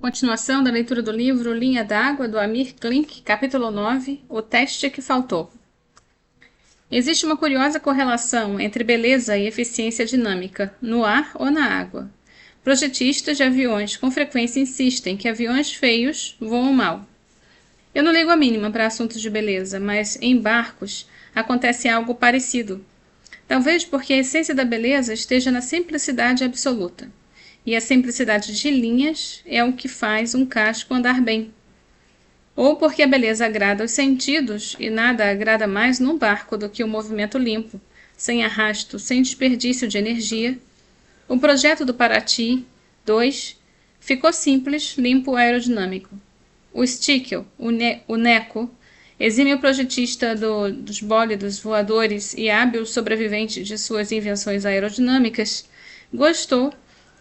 Continuação da leitura do livro Linha d'Água, do Amir Klink, capítulo 9, O Teste que Faltou. Existe uma curiosa correlação entre beleza e eficiência dinâmica, no ar ou na água. Projetistas de aviões com frequência insistem que aviões feios voam mal. Eu não ligo a mínima para assuntos de beleza, mas em barcos acontece algo parecido. Talvez porque a essência da beleza esteja na simplicidade absoluta. E a simplicidade de linhas é o que faz um casco andar bem. Ou porque a beleza agrada aos sentidos e nada agrada mais num barco do que o movimento limpo, sem arrasto, sem desperdício de energia. O projeto do Paraty 2 ficou simples, limpo, aerodinâmico. O Stickel, o Neco, exímio projetista dos bólidos voadores e hábil sobrevivente de suas invenções aerodinâmicas, gostou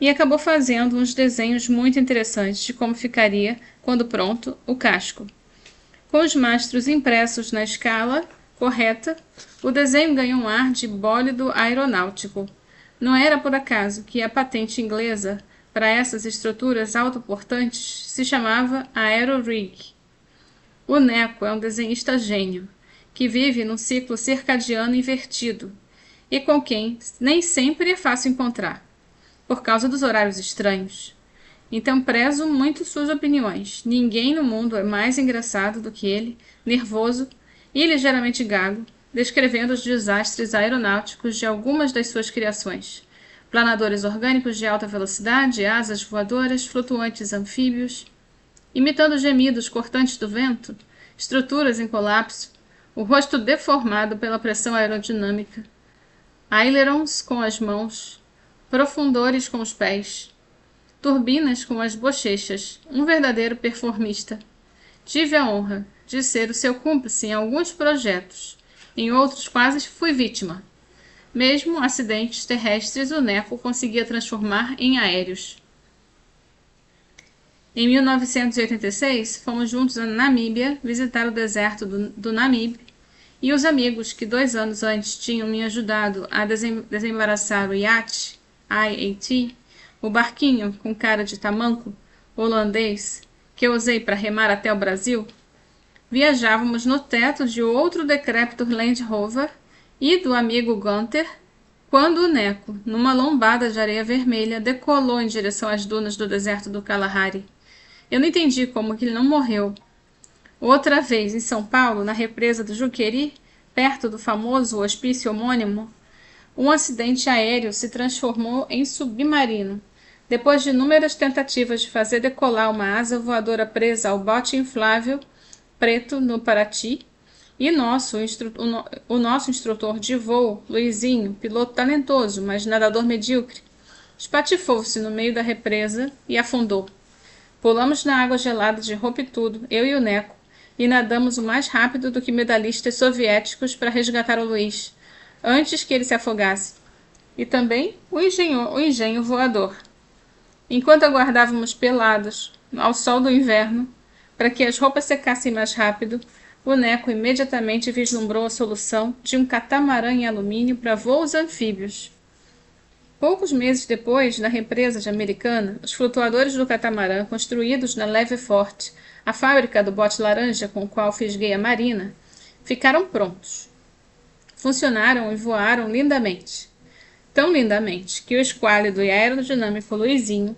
e acabou fazendo uns desenhos muito interessantes de como ficaria, quando pronto, o casco. Com os mastros impressos na escala correta, o desenho ganhou um ar de bólido aeronáutico. Não era por acaso que a patente inglesa para essas estruturas autoportantes se chamava Aerorig. O Neco é um desenhista gênio, que vive num ciclo circadiano invertido, e com quem nem sempre é fácil encontrar, por causa dos horários estranhos. Então prezo muito suas opiniões. Ninguém no mundo é mais engraçado do que ele, nervoso e ligeiramente gago, descrevendo os desastres aeronáuticos de algumas das suas criações. Planadores orgânicos de alta velocidade, asas voadoras, flutuantes anfíbios, imitando gemidos cortantes do vento, estruturas em colapso, o rosto deformado pela pressão aerodinâmica, ailerons com as mãos, profundores com os pés, turbinas com as bochechas, um verdadeiro performista. Tive a honra de ser o seu cúmplice em alguns projetos, em outros quase fui vítima. Mesmo acidentes terrestres o Neco conseguia transformar em aéreos. Em 1986, fomos juntos a Namíbia visitar o deserto do Namibe, e os amigos que 2 anos antes tinham me ajudado a desembaraçar o iate IAT, o barquinho com cara de tamanco holandês que eu usei para remar até o Brasil, viajávamos no teto de outro decrépito Land Rover e do amigo Gunther, quando o Neco, numa lombada de areia vermelha, decolou em direção às dunas do deserto do Kalahari. Eu não entendi como que ele não morreu. Outra vez, em São Paulo, na represa do Juqueri, perto do famoso hospício homônimo, um acidente aéreo se transformou em submarino, depois de inúmeras tentativas de fazer decolar uma asa voadora presa ao bote inflável preto no Paraty, e o nosso instrutor de voo, Luizinho, piloto talentoso, mas nadador medíocre, espatifou-se no meio da represa e afundou. Pulamos na água gelada de roupa e tudo, eu e o Neco, e nadamos o mais rápido do que medalhistas soviéticos para resgatar o Luiz, antes que ele se afogasse, e também o engenho voador. Enquanto aguardávamos pelados, ao sol do inverno, para que as roupas secassem mais rápido, o Neco imediatamente vislumbrou a solução de um catamarã em alumínio para voos anfíbios. Poucos meses depois, na represa de Americana, os flutuadores do catamarã, construídos na Levefort, a fábrica do bote laranja com o qual fisguei a Marina, ficaram prontos. Funcionaram e voaram lindamente. Tão lindamente que o esquálido e aerodinâmico Luizinho,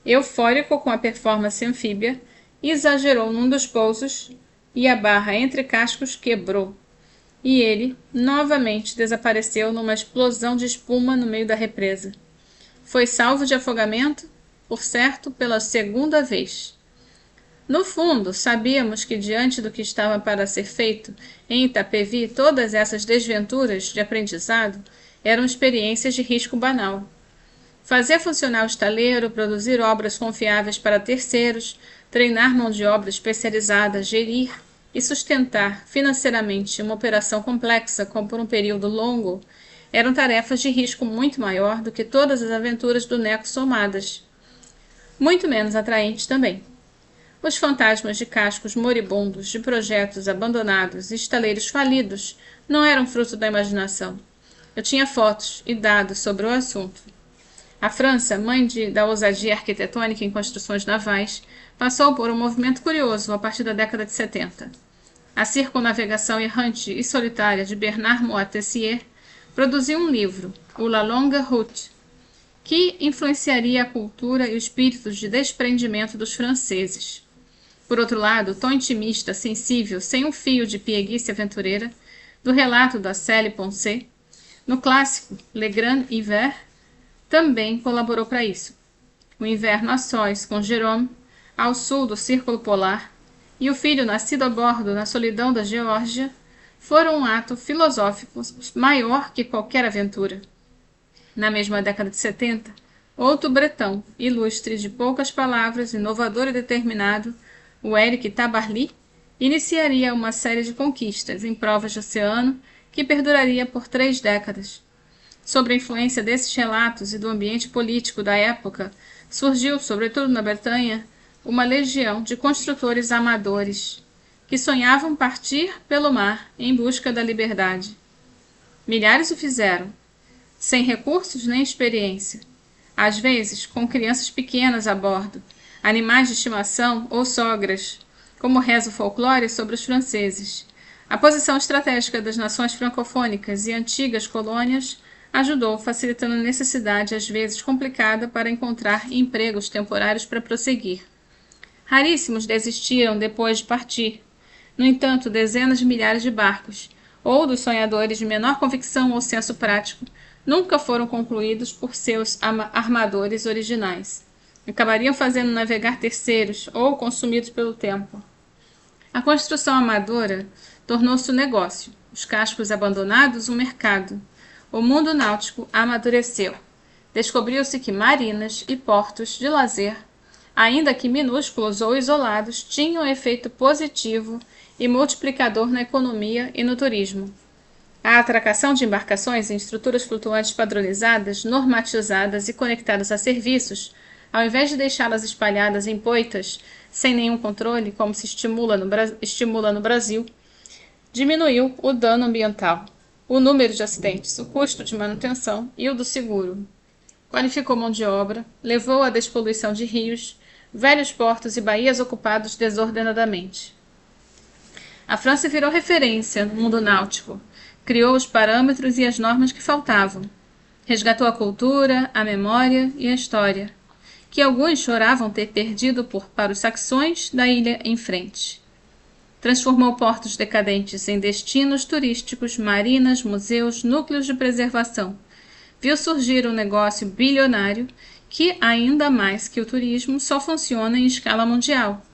eufórico com a performance anfíbia, exagerou num dos pousos e a barra entre cascos quebrou. E ele, novamente, desapareceu numa explosão de espuma no meio da represa. Foi salvo de afogamento, por certo, pela 2ª vez. No fundo, sabíamos que diante do que estava para ser feito em Itapevi, todas essas desventuras de aprendizado eram experiências de risco banal. Fazer funcionar o estaleiro, produzir obras confiáveis para terceiros, treinar mão de obra especializada, gerir e sustentar financeiramente uma operação complexa como por um período longo, eram tarefas de risco muito maior do que todas as aventuras do Neco somadas. Muito menos atraentes também. Os fantasmas de cascos moribundos, de projetos abandonados e estaleiros falidos não eram fruto da imaginação. Eu tinha fotos e dados sobre o assunto. A França, mãe da ousadia arquitetônica em construções navais, passou por um movimento curioso a partir da década de 70. A circunnavegação errante e solitária de Bernard Moitessier produziu um livro, o La Longue Route, que influenciaria a cultura e o espírito de desprendimento dos franceses. Por outro lado, o tom intimista, sensível, sem um fio de pieguice aventureira, do relato da Célie Poncet, no clássico Le Grand Hiver, também colaborou para isso. O inverno a sós com Jérôme, ao sul do Círculo Polar, e o filho nascido a bordo na solidão da Geórgia, foram um ato filosófico maior que qualquer aventura. Na mesma década de 70, outro bretão, ilustre de poucas palavras, inovador e determinado, o Éric Tabarly, iniciaria uma série de conquistas em provas de oceano que perduraria por 3 décadas. Sob a influência desses relatos e do ambiente político da época, surgiu, sobretudo na Bretanha, uma legião de construtores amadores que sonhavam partir pelo mar em busca da liberdade. Milhares o fizeram, sem recursos nem experiência, às vezes com crianças pequenas a bordo, animais de estimação ou sogras, como reza o folclore sobre os franceses. A posição estratégica das nações francofônicas e antigas colônias ajudou, facilitando a necessidade, às vezes complicada, para encontrar empregos temporários para prosseguir. Raríssimos desistiram depois de partir. No entanto, dezenas de milhares de barcos, ou dos sonhadores de menor convicção ou senso prático, nunca foram concluídos por seus armadores originais. Acabariam fazendo navegar terceiros ou consumidos pelo tempo. A construção amadora tornou-se um negócio, os cascos abandonados um mercado. O mundo náutico amadureceu. Descobriu-se que marinas e portos de lazer, ainda que minúsculos ou isolados, tinham efeito positivo e multiplicador na economia e no turismo. A atracação de embarcações em estruturas flutuantes padronizadas, normatizadas e conectadas a serviços, ao invés de deixá-las espalhadas em poitas, sem nenhum controle, como se estimula no Brasil, diminuiu o dano ambiental, o número de acidentes, o custo de manutenção e o do seguro. Qualificou mão de obra, levou à despoluição de rios, velhos portos e baías ocupados desordenadamente. A França virou referência no mundo náutico, criou os parâmetros e as normas que faltavam, resgatou a cultura, a memória e a história, que alguns choravam ter perdido para os saxões da ilha em frente. Transformou portos decadentes em destinos turísticos, marinas, museus, núcleos de preservação. Viu surgir um negócio bilionário que, ainda mais que o turismo, só funciona em escala mundial,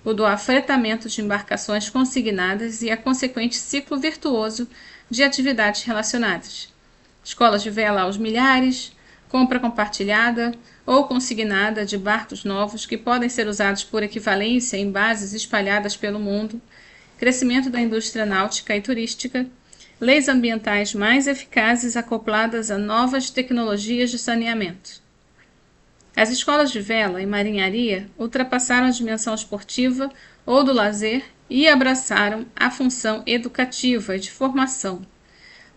o do afretamento de embarcações consignadas e a consequente ciclo virtuoso de atividades relacionadas. Escolas de vela aos milhares, compra compartilhada ou consignada de barcos novos que podem ser usados por equivalência em bases espalhadas pelo mundo, crescimento da indústria náutica e turística, leis ambientais mais eficazes acopladas a novas tecnologias de saneamento. As escolas de vela e marinharia ultrapassaram a dimensão esportiva ou do lazer e abraçaram a função educativa e de formação.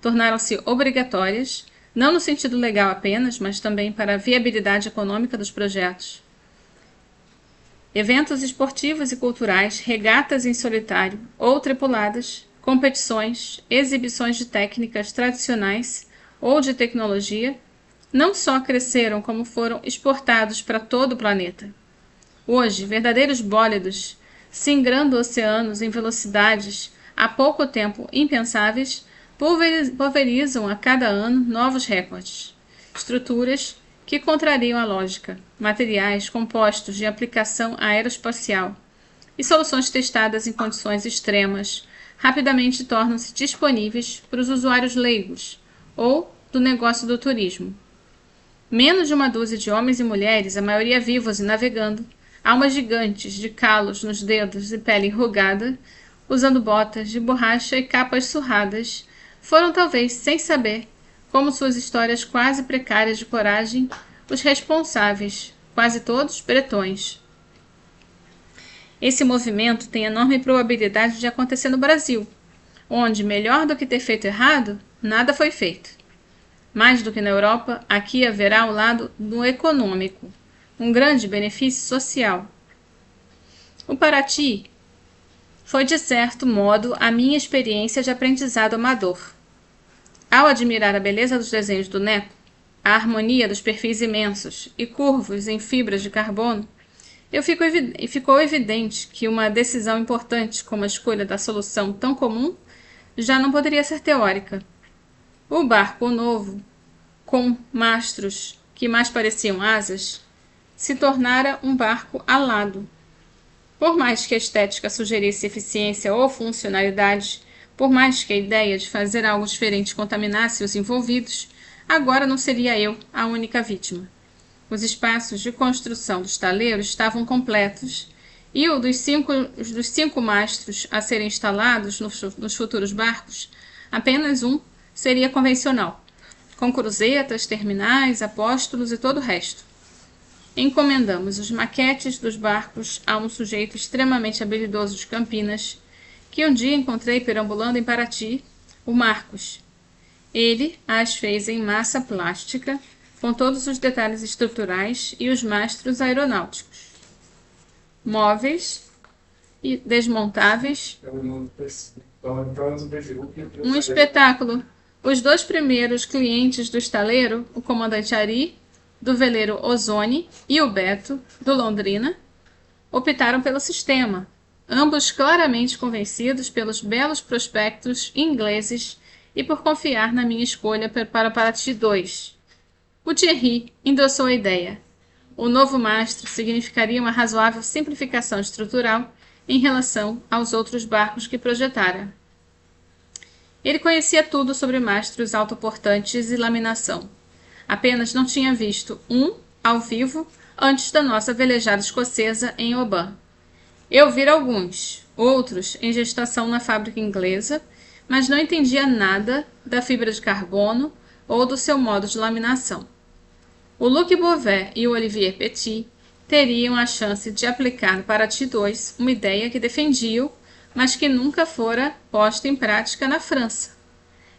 Tornaram-se obrigatórias, não no sentido legal apenas, mas também para a viabilidade econômica dos projetos. Eventos esportivos e culturais, regatas em solitário ou tripuladas, competições, exibições de técnicas tradicionais ou de tecnologia, não só cresceram como foram exportados para todo o planeta. Hoje, verdadeiros bólidos, singrando oceanos em velocidades há pouco tempo impensáveis, pulverizam a cada ano novos recordes. Estruturas que contrariam a lógica, materiais compostos de aplicação aeroespacial e soluções testadas em condições extremas rapidamente tornam-se disponíveis para os usuários leigos ou do negócio do turismo. Menos de uma dúzia de homens e mulheres, a maioria vivos e navegando, almas gigantes de calos nos dedos e pele enrugada, usando botas de borracha e capas surradas, foram talvez, sem saber, como suas histórias quase precárias de coragem, os responsáveis, quase todos bretões. Esse movimento tem enorme probabilidade de acontecer no Brasil, onde, melhor do que ter feito errado, nada foi feito. Mais do que na Europa, aqui haverá o lado do econômico, um grande benefício social. O Paraty foi, de certo modo, a minha experiência de aprendizado amador. Ao admirar a beleza dos desenhos do Neco, a harmonia dos perfis imensos e curvos em fibras de carbono, ficou evidente que uma decisão importante como a escolha da solução tão comum já não poderia ser teórica. O barco novo, com mastros que mais pareciam asas, se tornara um barco alado. Por mais que a estética sugerisse eficiência ou funcionalidade, por mais que a ideia de fazer algo diferente contaminasse os envolvidos, agora não seria eu a única vítima. Os espaços de construção do estaleiro estavam completos, e o dos cinco mastros a serem instalados nos futuros barcos, apenas um seria convencional, com cruzetas, terminais, apóstolos e todo o resto. Encomendamos os maquetes dos barcos a um sujeito extremamente habilidoso de Campinas, que um dia encontrei perambulando em Paraty, o Marcos. Ele as fez em massa plástica, com todos os detalhes estruturais e os mastros aeronáuticos, móveis e desmontáveis. Um espetáculo. Os dois primeiros clientes do estaleiro, o comandante Ari, do veleiro Ozone, e o Beto, do Londrina, optaram pelo sistema, ambos claramente convencidos pelos belos prospectos ingleses e por confiar na minha escolha para Paraty 2. O Thierry endossou a ideia. O novo mastro significaria uma razoável simplificação estrutural em relação aos outros barcos que projetara. Ele conhecia tudo sobre mastros autoportantes e laminação. Apenas não tinha visto um ao vivo antes da nossa velejada escocesa em Oban. Eu vira alguns, outros em gestação na fábrica inglesa, mas não entendia nada da fibra de carbono ou do seu modo de laminação. O Luc Beauvais e o Olivier Petit teriam a chance de aplicar no Paraty 2 uma ideia que defendiam, mas que nunca fora posta em prática na França.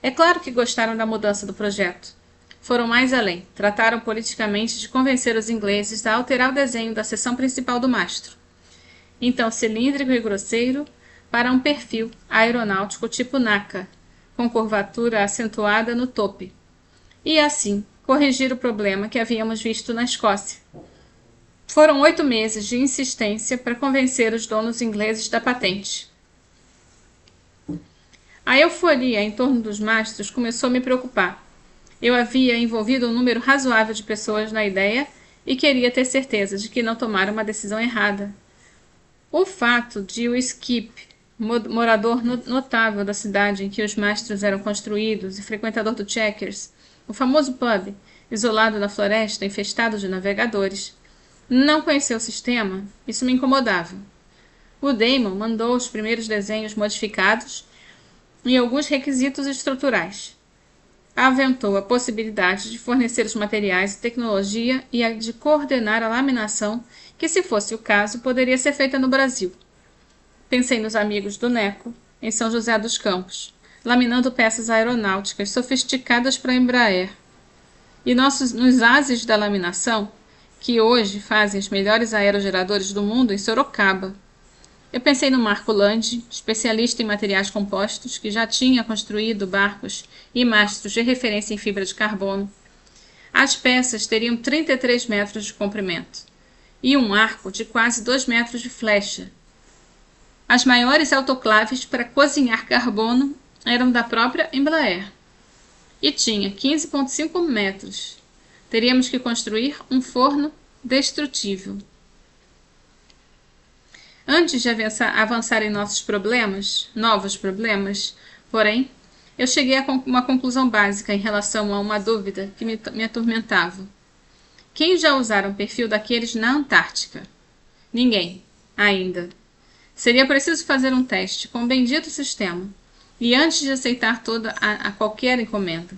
É claro que gostaram da mudança do projeto. Foram mais além, trataram politicamente de convencer os ingleses a alterar o desenho da seção principal do mastro, então cilíndrico e grosseiro, para um perfil aeronáutico tipo NACA, com curvatura acentuada no tope, e assim corrigir o problema que havíamos visto na Escócia. Foram 8 meses de insistência para convencer os donos ingleses da patente. A euforia em torno dos mastros começou a me preocupar. Eu havia envolvido um número razoável de pessoas na ideia e queria ter certeza de que não tomaram uma decisão errada. O fato de o Skip, morador notável da cidade em que os mastros eram construídos e frequentador do Checkers, o famoso pub, isolado na floresta, infestado de navegadores, não conhecer o sistema, isso me incomodava. O Damon mandou os primeiros desenhos modificados e alguns requisitos estruturais. Aventou a possibilidade de fornecer os materiais e tecnologia e a de coordenar a laminação, que, se fosse o caso, poderia ser feita no Brasil. Pensei nos amigos do Neco, em São José dos Campos, laminando peças aeronáuticas sofisticadas para a Embraer. E nos ases da laminação, que hoje fazem os melhores aerogeradores do mundo, em Sorocaba. Eu pensei no Marco Landi, especialista em materiais compostos, que já tinha construído barcos e mastros de referência em fibra de carbono. As peças teriam 33 metros de comprimento e um arco de quase 2 metros de flecha. As maiores autoclaves para cozinhar carbono eram da própria Embraer e tinha 15,5 metros. Teríamos que construir um forno destrutível. Antes de avançar em novos problemas, porém, eu cheguei a uma conclusão básica em relação a uma dúvida que me atormentava. Quem já usara um perfil daqueles na Antártica? Ninguém, ainda. Seria preciso fazer um teste com o bendito sistema, e antes de aceitar a qualquer encomenda.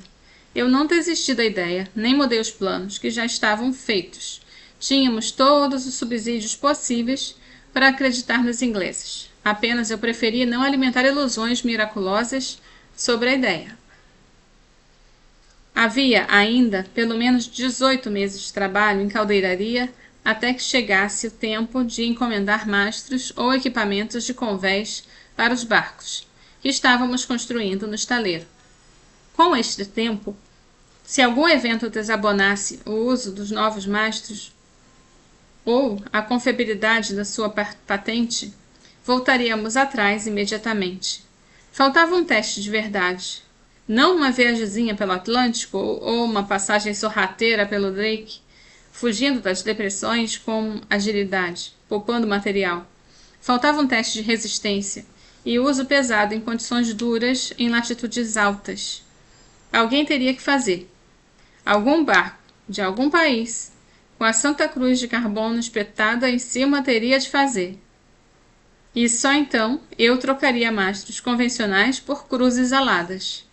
Eu não desisti da ideia, nem mudei os planos, que já estavam feitos. Tínhamos todos os subsídios possíveis para acreditar nos ingleses. Apenas eu preferia não alimentar ilusões miraculosas sobre a ideia. Havia ainda pelo menos 18 meses de trabalho em caldeiraria até que chegasse o tempo de encomendar mastros ou equipamentos de convés para os barcos que estávamos construindo no estaleiro. Com este tempo, se algum evento desabonasse o uso dos novos mastros ou a confiabilidade da sua patente, voltaríamos atrás imediatamente. Faltava um teste de verdade. Não uma viagemzinha pelo Atlântico ou uma passagem sorrateira pelo Drake, fugindo das depressões com agilidade, poupando material. Faltava um teste de resistência e uso pesado em condições duras em latitudes altas. Alguém teria que fazer. Algum barco, de algum país, com a Santa Cruz de carbono espetada em cima teria de fazer. E só então eu trocaria mastros convencionais por cruzes aladas.